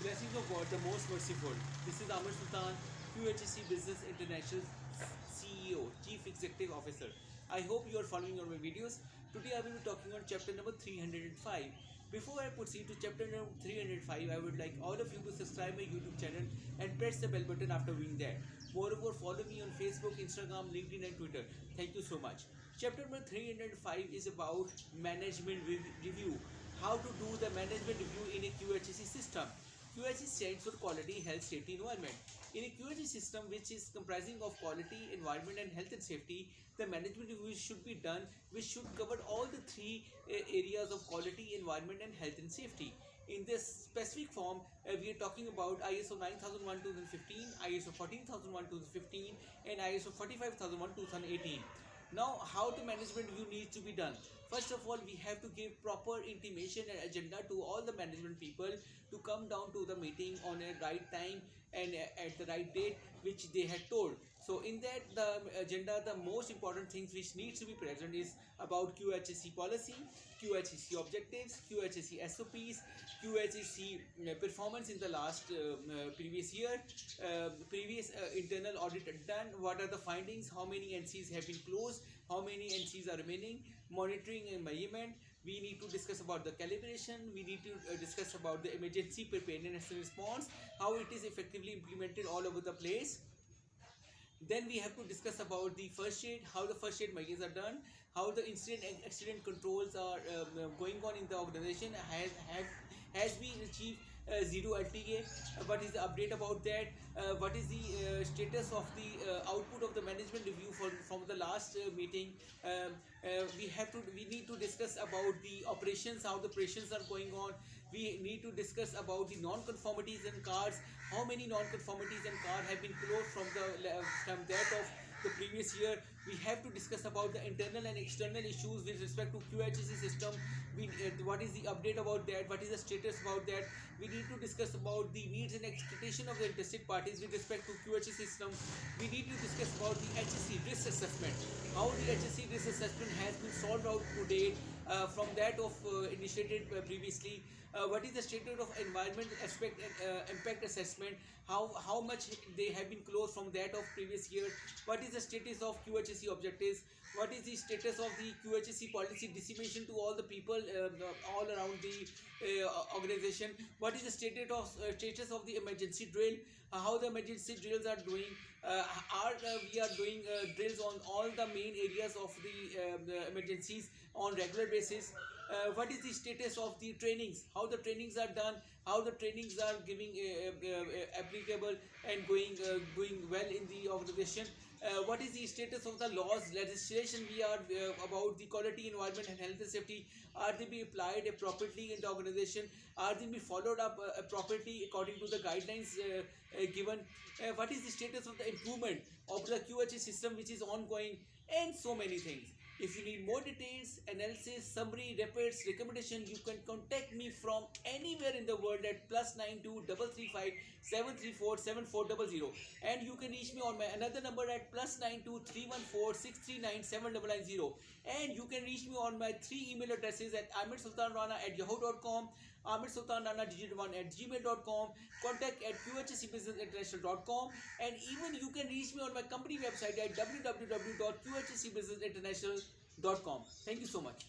blessings of God, the most merciful. This is Amir Sultan, QHC Business International CEO, Chief Executive Officer. I hope you are following on my videos. Today I will be talking on chapter number 305. Before I proceed to chapter number 305, I would like all of you to subscribe my YouTube channel and press the bell button after doing that. Moreover, follow me on Facebook, Instagram, LinkedIn and Twitter. Thank you so much. Chapter number 305 is about management review. How to do the management review in a QHSE system. QHSE stands for Quality, Health, Safety, Environment. In a QHSE system which is comprising of quality, environment and health and safety, the management review should be done which should cover all the three areas of quality, environment and health and safety. In this specific form, we are talking about ISO 9001:2015, ISO 14001:2015 and ISO 45001:2018. Now, how the management review needs to be done? First of all, we have to give proper intimation and agenda to all the management people to come down to the meeting on a right time and at the right date which they had told. So in that the agenda, the most important things which needs to be present is about QHSE policy, QHSE objectives, QHSE SOPs, QHSE performance in the last previous year, previous internal audit done, what are the findings, how many NCs have been closed, how many NCs are remaining, monitoring and measurement. We need to discuss about the calibration, we need to discuss about the emergency preparedness and response, how it is effectively implemented all over the place. Then we have to discuss about the first aid, how the first aid measures are done, how the incident and accident controls are going on in the organization, has been achieved zero LTA, what is the update about that, what is the status of the output of the management review from the last meeting. We need to discuss about the operations, how the operations are going on. We need to discuss about the non-conformities and cards, how many non-conformities and cards have been closed from that of the previous year. We have to discuss about the internal and external issues with respect to QHSE system. What is the update about that, what is the status about that. We need to discuss about the needs and expectation of the interested parties with respect to QHSE system. We need to discuss about the HSE risk assessment, how the HSE risk assessment has been solved out to date from that of initiated previously. What is the status of environment aspect and impact assessment, how much they have been closed from that of previous year. What is the status of QHSE objectives, what is the status of the QHSE policy dissemination to all the people all around the organization. What is the status of the emergency drill, how the emergency drills are doing. We are doing drills on all the main areas of the emergencies on regular basis. What is the status of the trainings, how the trainings are done, how the trainings are giving applicable and going well in the organization. What is the status of the laws, legislation we are about the quality, environment and health and safety. Are they being applied appropriately in the organization, are they being followed up appropriately according to the guidelines given. What is the status of the improvement of the QHSE system which is ongoing, and so many things. If you need more details, analysis, summary, reports, recommendation, you can contact me from anywhere in the world at +92 335 734 7400, and you can reach me on my another number at +92 314 639 7990, and you can reach me on my 3 email addresses at amirsultanrana@yahoo.com, amirsultanrana1@gmail.com, contact at qhsebusinessinternational.com, and even you can reach me on my company website at www.qhsebusinessinternational.com. Thank you so much.